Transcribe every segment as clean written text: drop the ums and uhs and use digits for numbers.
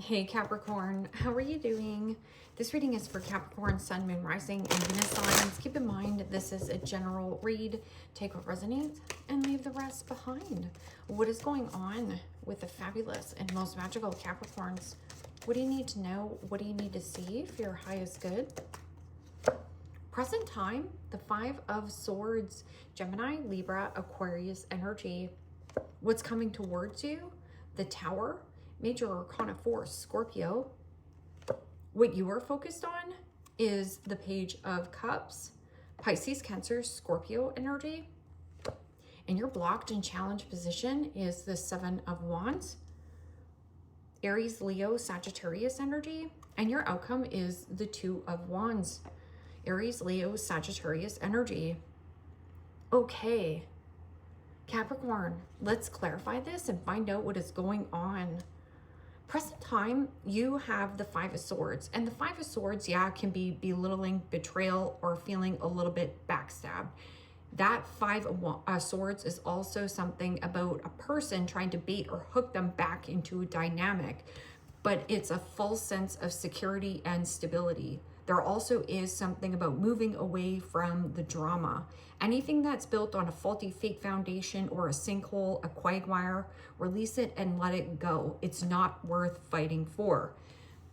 Hey Capricorn, how are you doing? This reading is for Capricorn, Sun, Moon, Rising, and Venus signs. Keep in mind, this is a general read. Take what resonates and leave the rest behind. What is going on with the fabulous and most magical Capricorns? What do you need to know? What do you need to see for your highest good? Present time, the Five of Swords, Gemini, Libra, Aquarius energy. What's coming towards you? The Tower, Major Arcana 4, Scorpio. What you are focused on is the Page of Cups, Pisces, Cancer, Scorpio energy. And your blocked and challenged position is the Seven of Wands, Aries, Leo, Sagittarius energy. And your outcome is the Two of Wands, Aries, Leo, Sagittarius energy. Okay, Capricorn, let's clarify this and find out what is going on. Present time, you have the Five of Swords. And the Five of Swords, yeah, can be belittling, betrayal, or feeling a little bit backstabbed. That Five of Swords is also something about a person trying to bait or hook them back into a dynamic. But it's a false sense of security and stability. There also is something about moving away from the drama. Anything that's built on a faulty fake foundation or a sinkhole, a quagmire, release it and let it go. It's not worth fighting for.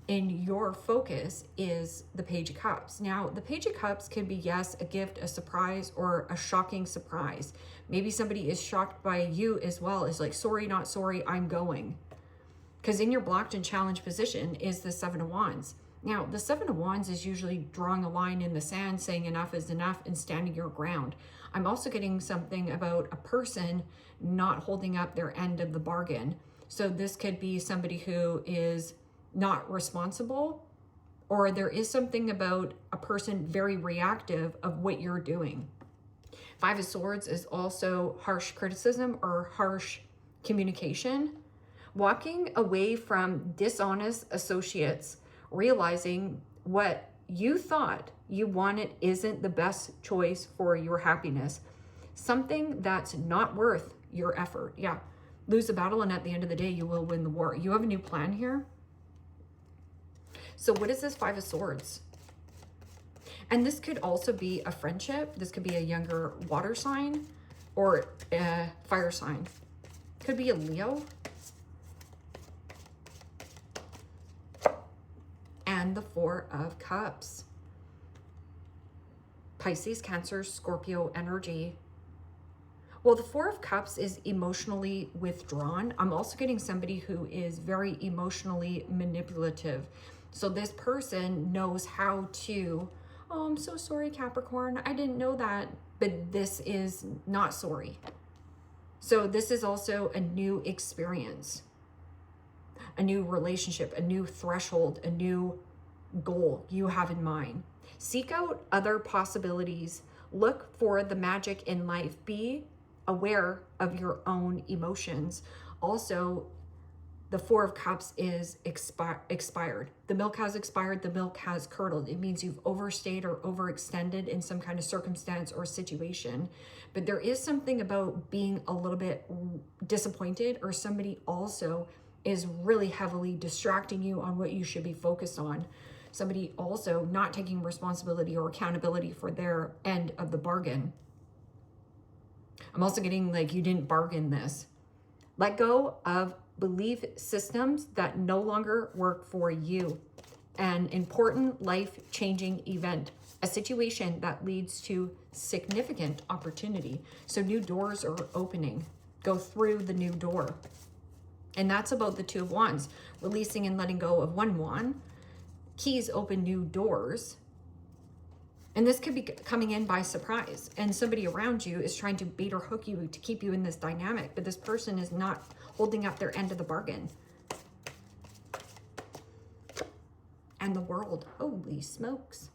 And your focus is the Page of Cups. Now, the Page of Cups can be, yes, a gift, a surprise, or a shocking surprise. Maybe somebody is shocked by you as well. It's like, sorry, not sorry, I'm going. Because in your blocked and challenged position is the Seven of Wands. Now, the Seven of Wands is usually drawing a line in the sand, saying enough is enough and standing your ground. I'm also getting something about a person not holding up their end of the bargain. So this could be somebody who is not responsible, or there is something about a person very reactive of what you're doing. Five of Swords is also harsh criticism or harsh communication. Walking away from dishonest associates, realizing what you thought you wanted isn't the best choice for your happiness. Something that's not worth your effort. Yeah, lose a battle and at the end of the day, you will win the war. You have a new plan here. So what is this Five of Swords? And this could also be a friendship. This could be a younger water sign or a fire sign. Could be a Leo. And the Four of Cups, Pisces, Cancer, Scorpio energy. Well, the Four of Cups is emotionally withdrawn. I'm also getting somebody who is very emotionally manipulative. So this person knows how to, oh, I'm so sorry, Capricorn, I didn't know that, but this is not sorry. So this is also a new experience, a new relationship, a new threshold, a new goal you have in mind. Seek out other possibilities. Look for the magic in life. Be aware of your own emotions. Also, the Four of Cups is expired. The milk has expired. The milk has curdled. It means you've overstayed or overextended in some kind of circumstance or situation. But there is something about being a little bit disappointed, or somebody also is really heavily distracting you on what you should be focused on. Somebody also not taking responsibility or accountability for their end of the bargain. I'm also getting like you didn't bargain this. Let go of belief systems that no longer work for you. An important life-changing event, a situation that leads to significant opportunity. So new doors are opening. Go through the new door. And that's about the Two of Wands, releasing and letting go of one wand. Keys open new doors. And this could be coming in by surprise. And somebody around you is trying to bait or hook you to keep you in this dynamic. But this person is not holding up their end of the bargain. And the World. Holy smokes.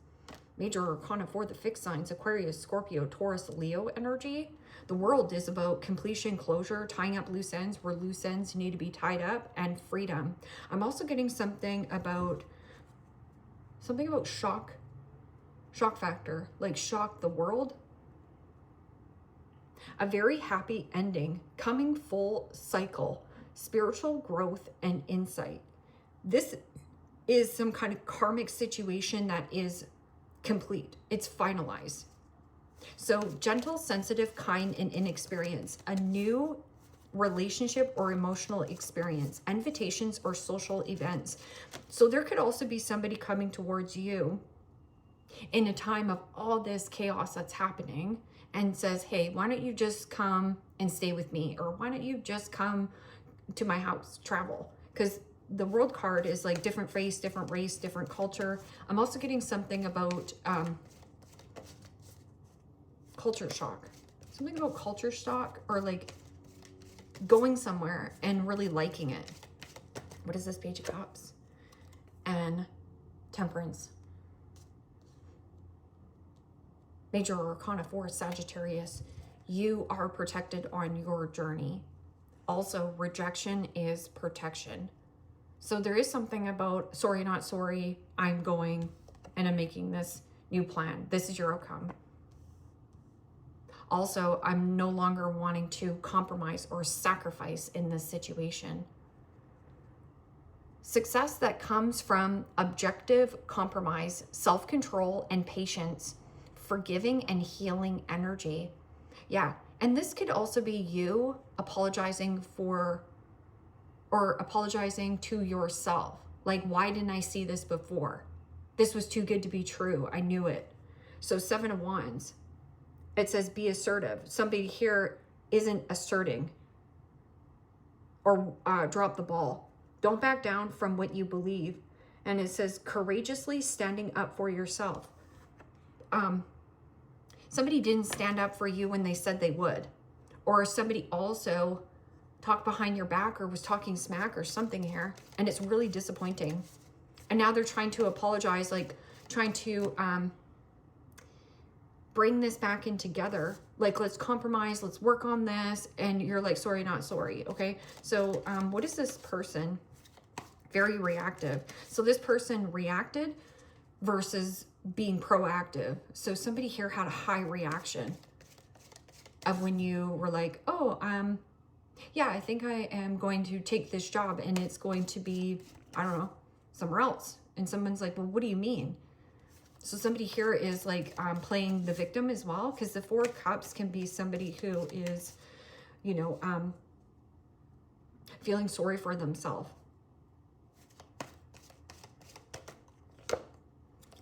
Major Arcana 4, the fixed signs, Aquarius, Scorpio, Taurus, Leo energy. The World is about completion, closure, tying up loose ends where loose ends need to be tied up, and freedom. I'm also getting something about shock factor, like shock the world. A very happy ending, coming full cycle, spiritual growth and insight. This is some kind of karmic situation that is complete. It's finalized. So gentle, sensitive, kind, and inexperienced. A new relationship or emotional experience, invitations or social events. So there could also be somebody coming towards you in a time of all this chaos that's happening and says, hey, why don't you just come and stay with me? Or why don't you just come to my house, travel? Because the world card is like different face, different race, different culture. I'm also getting something about culture shock. Something about culture shock, or like going somewhere and really liking it. What is this? Page of Cups and Temperance. Major Arcana 4, Sagittarius. You are protected on your journey. Also, rejection is protection. So there is something about sorry, not sorry. I'm going and I'm making this new plan. This is your outcome. Also, I'm no longer wanting to compromise or sacrifice in this situation. Success that comes from objective compromise, self-control, and patience, forgiving and healing energy. Yeah, and this could also be you apologizing for, or apologizing to yourself. Like, why didn't I see this before? This was too good to be true. I knew it. So 7 of Wands. It says be assertive. Somebody here isn't asserting, or drop the ball. Don't back down from what you believe. And it says courageously standing up for yourself. Somebody didn't stand up for you when they said they would. Or somebody also talked behind your back or was talking smack or something here. And it's really disappointing. And now they're trying to apologize, like trying to bring this back in together. Like, let's compromise, let's work on this. And you're like, sorry, not sorry. Okay. So what is this person? Very reactive. So this person reacted versus being proactive. So somebody here had a high reaction of when you were like, oh, yeah, I think I am going to take this job and it's going to be, I don't know, somewhere else. And someone's like, well, what do you mean? So somebody here is like playing the victim as well, because the 4 of Cups can be somebody who is, you know, feeling sorry for themselves.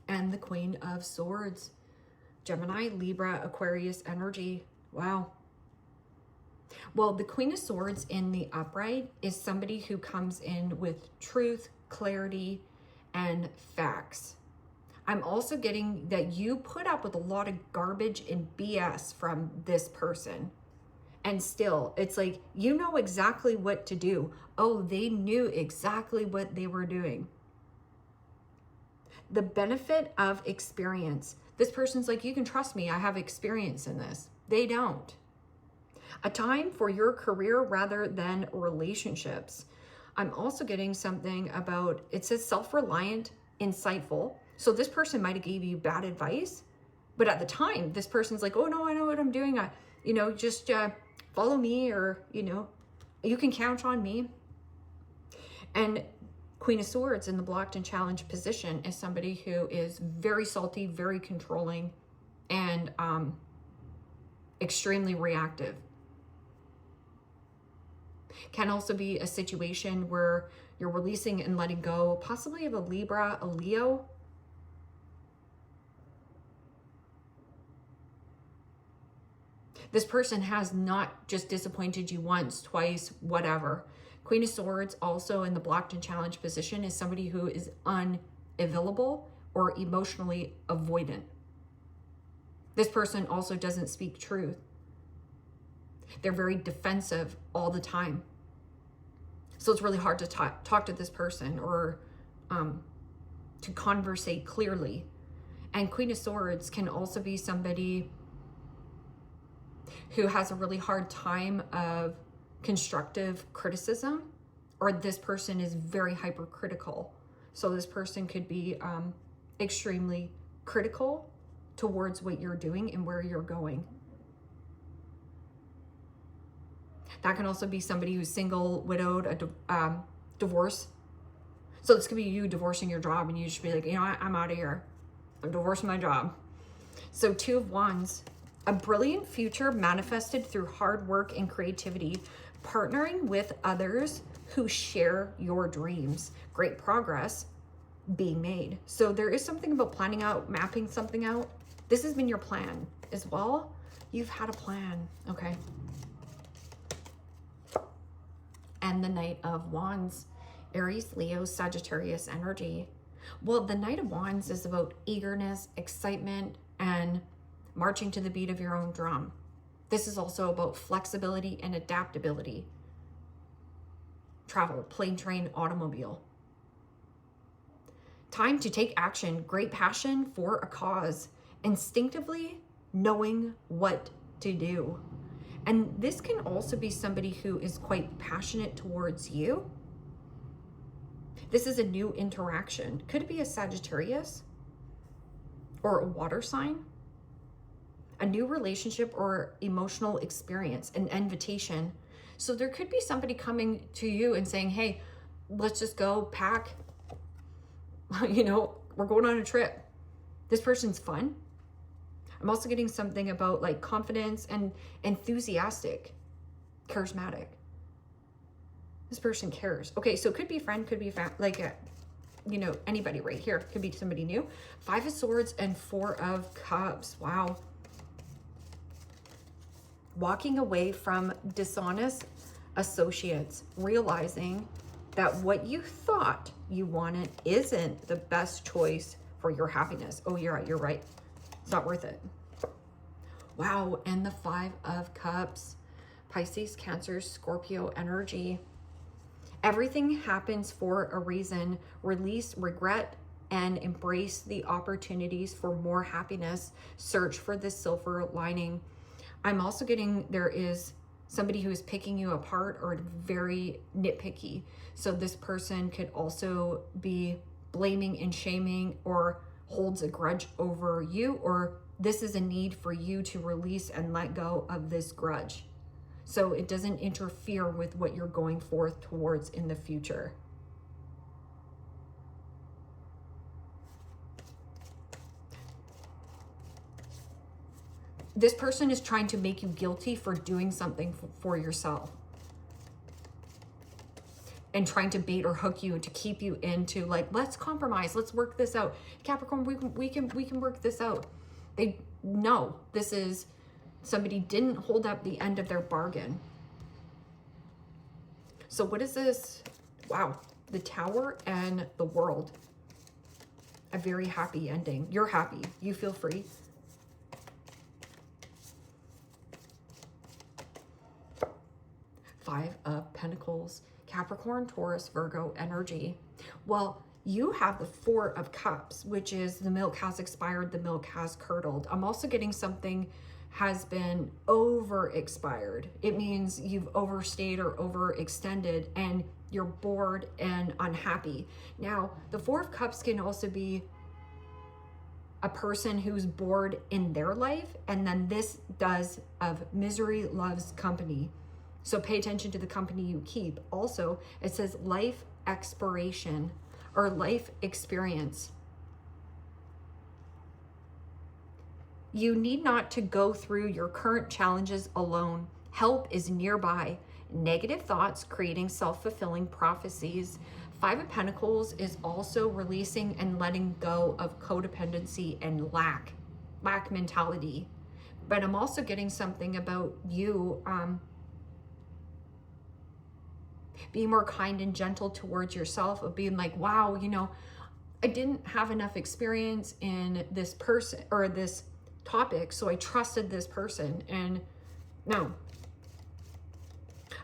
And the Queen of Swords, Gemini, Libra, Aquarius energy. Wow. Well, the Queen of Swords in the upright is somebody who comes in with truth, clarity, and facts. I'm also getting that you put up with a lot of garbage and BS from this person. And still, it's like, you know exactly what to do. Oh, they knew exactly what they were doing. The benefit of experience. This person's like, you can trust me. I have experience in this. They don't. A time for your career rather than relationships. I'm also getting something about, it says self-reliant, insightful. So this person might have gave you bad advice, but at the time, this person's like, oh no, I know what I'm doing. You know, just follow me, or, you know, you can count on me. And Queen of Swords in the blocked and challenged position is somebody who is very salty, very controlling, and extremely reactive. Can also be a situation where you're releasing and letting go, possibly of a Libra, a Leo. This person has not just disappointed you once, twice, whatever. Queen of Swords also in the blocked and challenged position is somebody who is unavailable or emotionally avoidant. This person also doesn't speak truth. They're very defensive all the time. So it's really hard to talk to this person or to conversate clearly. And Queen of Swords can also be somebody who has a really hard time of constructive criticism, or this person is very hypercritical. So this person could be extremely critical towards what you're doing and where you're going. That can also be somebody who's single, widowed, divorced. So this could be you divorcing your job and you should be like, you know what, I'm out of here. I'm divorcing my job. So Two of Wands, a brilliant future manifested through hard work and creativity, partnering with others who share your dreams. Great progress being made. So there is something about planning out, mapping something out. This has been your plan as well. You've had a plan, okay? And the Knight of Wands, Aries, Leo, Sagittarius energy. Well, the Knight of Wands is about eagerness, excitement, and marching to the beat of your own drum. This is also about flexibility and adaptability. Travel, plane, train, automobile. Time to take action, great passion for a cause, instinctively knowing what to do. And this can also be somebody who is quite passionate towards you. This is a new interaction. Could it be a Sagittarius or a water sign? A new relationship or emotional experience, an invitation. So there could be somebody coming to you and saying, hey, let's just go pack. You know, we're going on a trip. This person's fun. I'm also getting something about like confidence and enthusiastic, charismatic. This person cares. Okay, so it could be a friend, could be you know, anybody right here. Could be somebody new. 5 of Swords and 4 of Cups. Wow. Walking away from dishonest associates, realizing that what you thought you wanted isn't the best choice for your happiness. Oh, you're right. It's not worth it. Wow, and the 5 of Cups. Pisces, Cancer, Scorpio energy. Everything happens for a reason. Release regret and embrace the opportunities for more happiness. Search for the silver lining. I'm also getting there is somebody who is picking you apart or very nitpicky. So this person could also be blaming and shaming or holds a grudge over you, or this is a need for you to release and let go of this grudge, so it doesn't interfere with what you're going forth towards in the future. This person is trying to make you guilty for doing something for yourself and trying to bait or hook you to keep you into like, let's compromise, let's work this out. Capricorn, we can work this out. They know this is somebody didn't hold up the end of their bargain. So what is this? Wow, the Tower and the World. A very happy ending. You're happy. You feel free. Five of Pentacles. Capricorn, Taurus, Virgo energy. Well, you have the 4 of Cups, which is the milk has expired, the milk has curdled. I'm also getting something has been over expired. It means you've overstayed or overextended and you're bored and unhappy. Now, the 4 of Cups can also be a person who's bored in their life, and then this does of misery loves company. So pay attention to the company you keep. Also, it says life expiration or life experience. You need not to go through your current challenges alone. Help is nearby. Negative thoughts creating self-fulfilling prophecies. 5 of Pentacles is also releasing and letting go of codependency and lack mentality. But I'm also getting something about you being more kind and gentle towards yourself, of being like, wow, you know, I didn't have enough experience in this person or this topic, so I trusted this person. And no,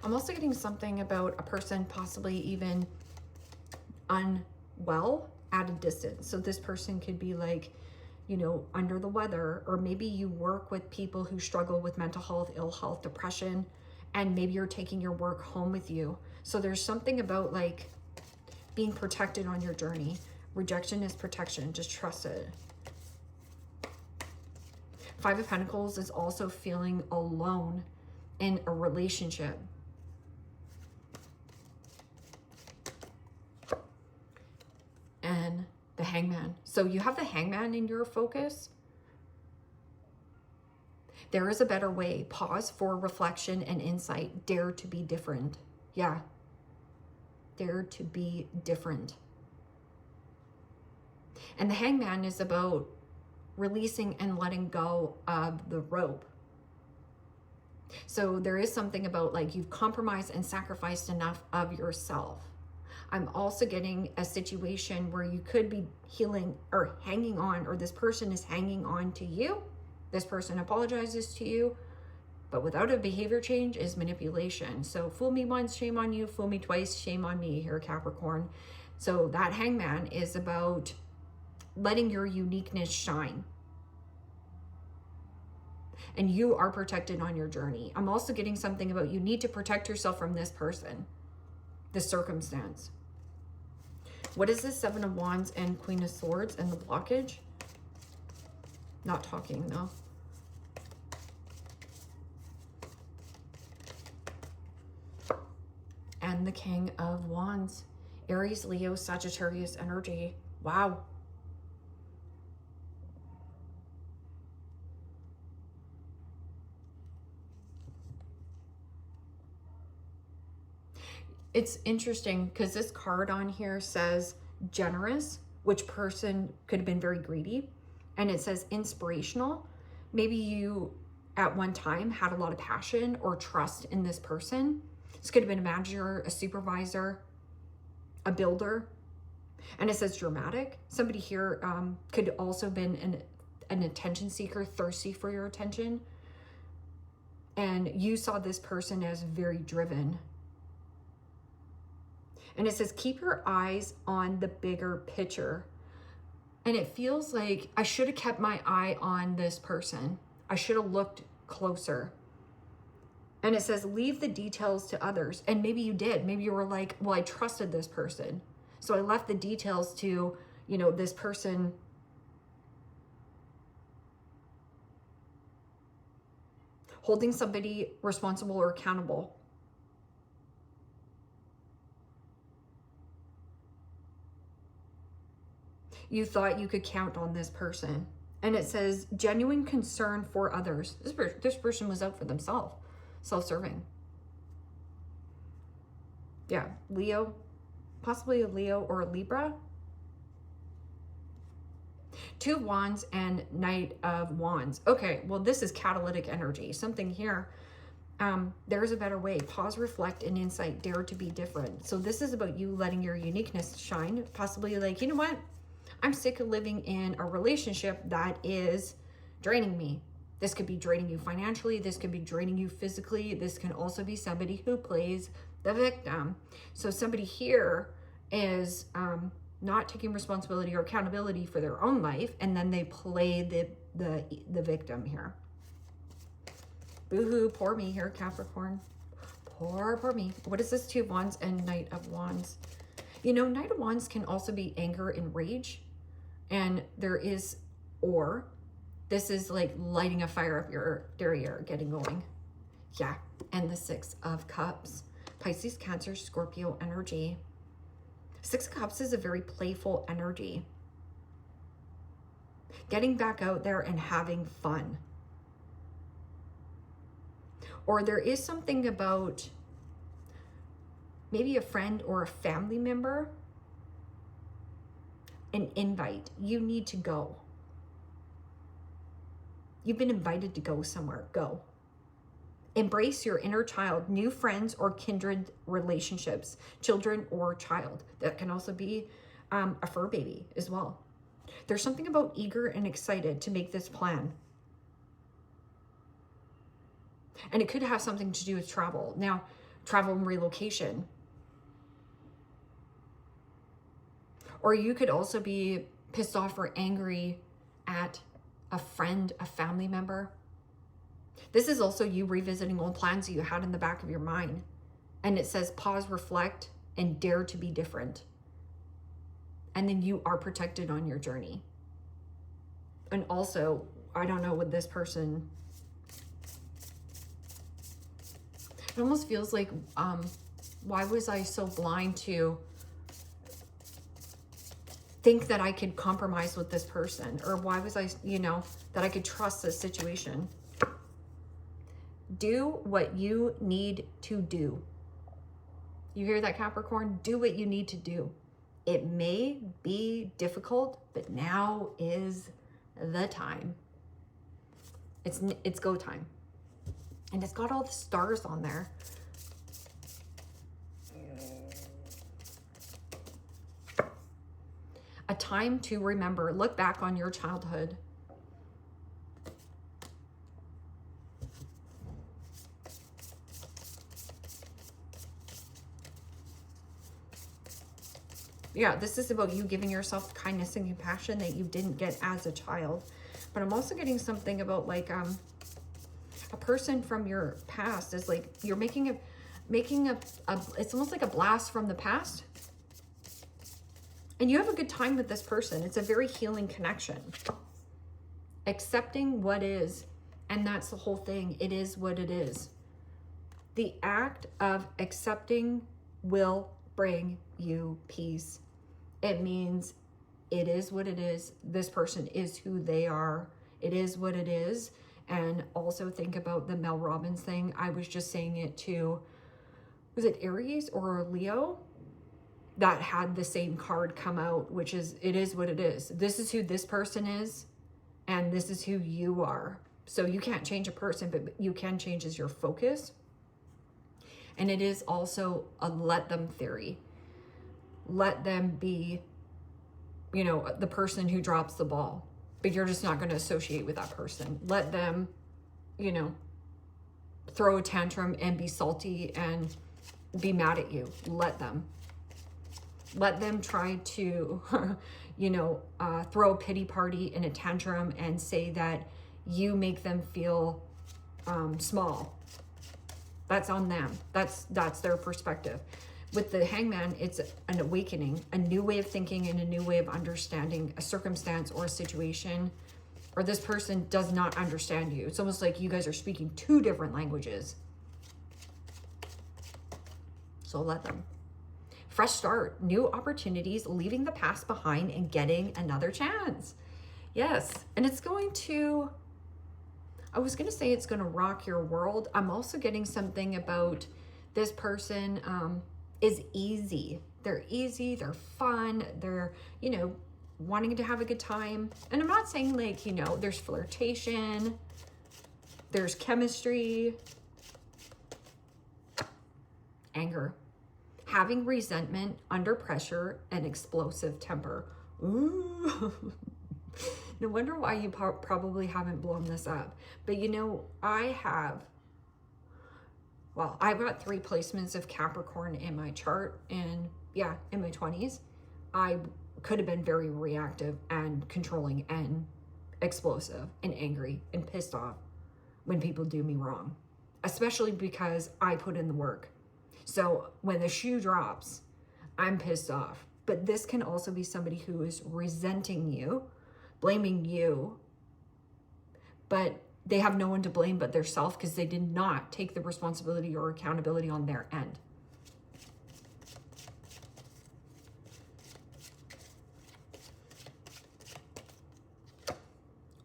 I'm also getting something about a person possibly even unwell at a distance. So this person could be like, you know, under the weather, or maybe you work with people who struggle with mental health, ill health, depression, and maybe you're taking your work home with you. So there's something about like being protected on your journey. Rejection is protection. Just trust it. 5 of Pentacles is also feeling alone in a relationship. The Hangman. So you have the Hangman in your focus. There is a better way. Pause for reflection and insight. Dare to be different. Yeah. Dare to be different. And the Hangman is about releasing and letting go of the rope. So there is something about like you've compromised and sacrificed enough of yourself. I'm also getting a situation where you could be healing or hanging on, or this person is hanging on to you. This person apologizes to you, but without a behavior change is manipulation. So fool me once, shame on you. Fool me twice, shame on me here, Capricorn. So that Hangman is about letting your uniqueness shine. And you are protected on your journey. I'm also getting something about you need to protect yourself from this person, this circumstance. What is this? Seven of Wands and Queen of Swords and the blockage? Not talking though. And the King of Wands. Aries, Leo, Sagittarius energy. Wow. It's interesting because this card on here says generous, which person could have been very greedy. And it says inspirational. Maybe you at one time had a lot of passion or trust in this person. This could have been a manager, a supervisor, a builder. And it says dramatic. Somebody here could also have been an attention seeker, thirsty for your attention. And you saw this person as very driven. And it says, keep your eyes on the bigger picture. And it feels like I should have kept my eye on this person. I should have looked closer. And it says, leave the details to others. And maybe you did. Maybe you were like, well, I trusted this person. So I left the details to, you know, this person. Holding somebody responsible or accountable. You thought you could count on this person. And it says genuine concern for others. This person was out for themselves, self-serving. Yeah, Leo, possibly a Leo or a Libra. Two of Wands and Knight of Wands. Okay, well, this is catalytic energy. Something here. There's a better way. Pause, reflect, and insight. Dare to be different. So this is about you letting your uniqueness shine. Possibly like, you know what? I'm sick of living in a relationship that is draining me. This could be draining you financially. This could be draining you physically. This can also be somebody who plays the victim. So somebody here is not taking responsibility or accountability for their own life, and then they play the victim here. Boo-hoo, poor me here, Capricorn. Poor me. What is this? Two of Wands and Knight of Wands. You know, Knight of Wands can also be anger and rage. And there is, or this is like lighting a fire up your derriere, getting going. Yeah. And the Six of Cups. Pisces, Cancer, Scorpio energy. Six of Cups is a very playful energy. Getting back out there and having fun. Or there is something about maybe a friend or a family member, an invite. You need to go. You've been invited to go somewhere. Go. Embrace your inner child, new friends or kindred relationships, children or child. That can also be a fur baby as well. There's something about eager and excited to make this plan. And it could have something to do with travel. Now, travel and relocation. Or you could also be pissed off or angry at a friend, a family member. This is also you revisiting old plans that you had in the back of your mind. And it says pause, reflect, and dare to be different. And then you are protected on your journey. And also, I don't know, with this person, it almost feels like, why was I so blind to think that I could compromise with this person? Or why was I, you know, that I could trust this situation? Do what you need to do. You hear that, Capricorn? Do what you need to do. It may be difficult, but now is the time. It's go time. And it's got all the stars on there. A time to remember. Look back on your childhood. Yeah, this is about you giving yourself kindness and compassion that you didn't get as a child. But I'm also getting something about like a person from your past is like you're making a it's almost like a blast from the past. And you have a good time with this person. It's a very healing connection. Accepting what is, and that's the whole thing. It is what it is. The act of accepting will bring you peace. It means it is what it is. This person is who they are. It is what it is. And also think about the Mel Robbins thing. I was just saying it to, was it Aries or Leo? That had the same card come out, which is, it is what it is. This is who this person is, and this is who you are. So you can't change a person, but you can change as your focus. And it is also a let them theory. Let them be, you know, the person who drops the ball, but you're just not going to associate with that person. Let them, you know, throw a tantrum and be salty and be mad at you. Let them. Let them try to, you know, throw a pity party and a tantrum and say that you make them feel small. That's on them. That's their perspective. With the Hangman, it's an awakening, a new way of thinking and a new way of understanding a circumstance or a situation, or this person does not understand you. It's almost like you guys are speaking two different languages. So let them. Fresh start, new opportunities, leaving the past behind and getting another chance. Yes, and it's going to, I was going to say it's going to rock your world. I'm also getting something about this person is easy. They're easy, they're fun, they're, you know, wanting to have a good time. And I'm not saying like, you know, there's flirtation, there's chemistry, anger, having resentment, under pressure, and explosive temper. Ooh. No wonder why you probably haven't blown this up. But you know, I've got 3 placements of Capricorn in my chart, and yeah, in my 20s, I could have been very reactive and controlling and explosive and angry and pissed off when people do me wrong, especially because I put in the work. So when the shoe drops, I'm pissed off. But this can also be somebody who is resenting you, blaming you, but they have no one to blame but themselves because they did not take the responsibility or accountability on their end.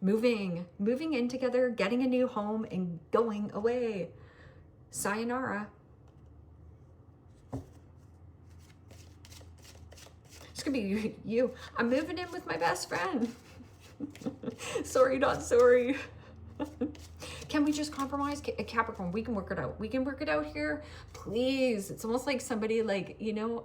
Moving in together, getting a new home, and going away. Sayonara. It's gonna be you. I'm moving in with my best friend. Sorry, not sorry. Can we just compromise? Capricorn, we can work it out. We can work it out here, please. It's almost like somebody like, you know,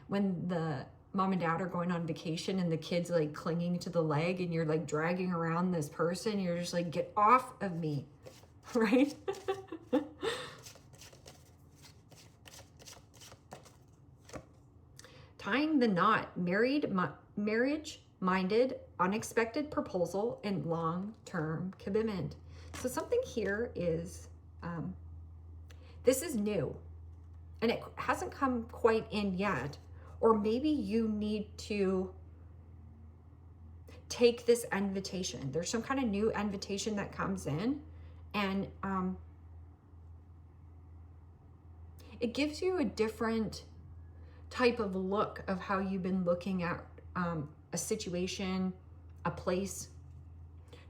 when the mom and dad are going on vacation and the kid's like clinging to the leg and you're like dragging around this person. You're just like, get off of me, right? Tying the knot, marriage-minded, unexpected proposal, and long-term commitment. So something here is, this is new and it hasn't come quite in yet. Or maybe you need to take this invitation. There's some kind of new invitation that comes in, and it gives you a different type of look of how you've been looking at a situation, a place,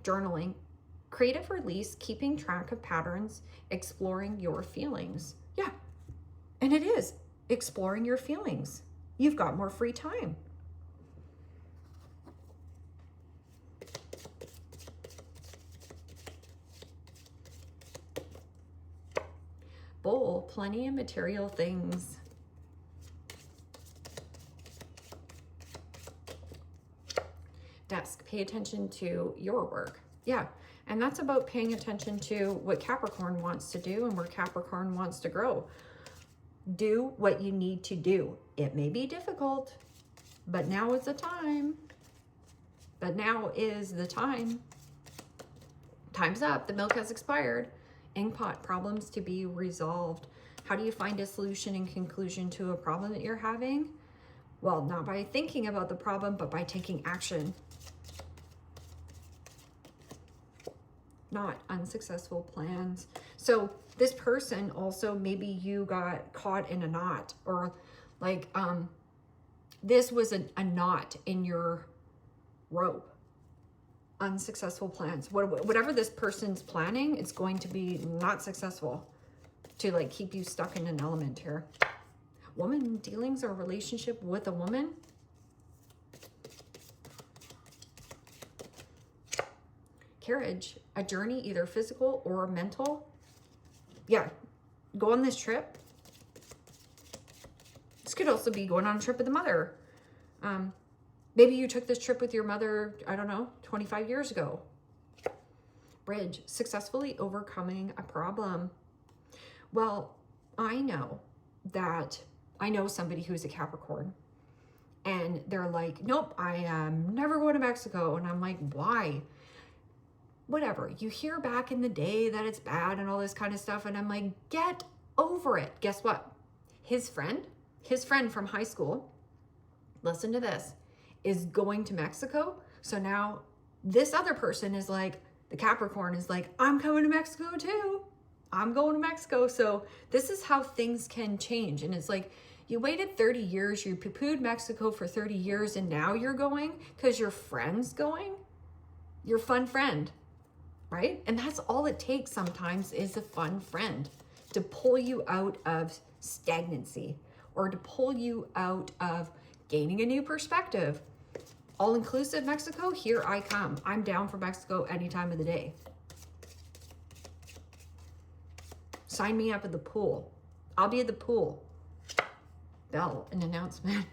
journaling, creative release, keeping track of patterns, exploring your feelings. Yeah, and it is exploring your feelings. You've got more free time. Bull, plenty of material things. Desk, pay attention to your work. Yeah, and that's about paying attention to what Capricorn wants to do and where Capricorn wants to grow. Do what you need to do. It may be difficult, but now is the time. But now is the time. Time's up. The milk has expired. Inkpot, problems to be resolved. How do you find a solution and conclusion to a problem that you're having? Well, not by thinking about the problem, but by taking action. Not unsuccessful plans. So this person also, maybe you got caught in a knot, or like this was a knot in your rope. Unsuccessful plans. Whatever this person's planning, it's going to be not successful to like keep you stuck in an element here. Woman dealings or relationship with a woman. Carriage, a journey, either physical or mental. Yeah, go on this trip. This could also be going on a trip with a mother. Maybe you took this trip with your mother, I don't know, 25 years ago. Bridge, successfully overcoming a problem. Well, I know somebody who's a Capricorn, and they're like, nope, I am never going to Mexico. And I'm like, why? Whatever. You hear back in the day that it's bad and all this kind of stuff. And I'm like, get over it. Guess what? His friend from high school, listen to this, is going to Mexico. So now this other person is like, the Capricorn is like, I'm coming to Mexico too. I'm going to Mexico. So this is how things can change. And it's like, you waited 30 years, you poo-pooed Mexico for 30 years, and now you're going because your friend's going, your fun friend, right? And that's all it takes sometimes, is a fun friend to pull you out of stagnancy, or to pull you out of gaining a new perspective. All-inclusive Mexico, here I come. I'm down for Mexico any time of the day. Sign me up at the pool. I'll be at the pool. Bell, an announcement.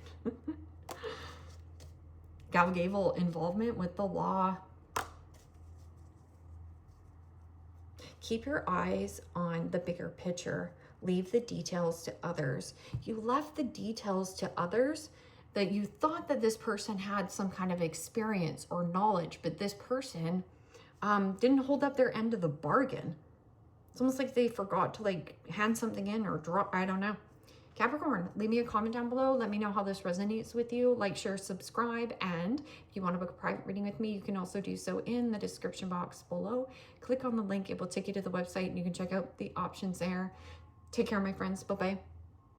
Gavel involvement with the law. Keep your eyes on the bigger picture. Leave the details to others. You left the details to others that you thought that this person had some kind of experience or knowledge, but this person didn't hold up their end of the bargain. It's almost like they forgot to like hand something in or drop, I don't know. Capricorn, leave me a comment down below. Let me know how this resonates with you. Like, share, subscribe. And if you want to book a private reading with me, you can also do so in the description box below. Click on the link. It will take you to the website and you can check out the options there. Take care, my friends. Bye-bye.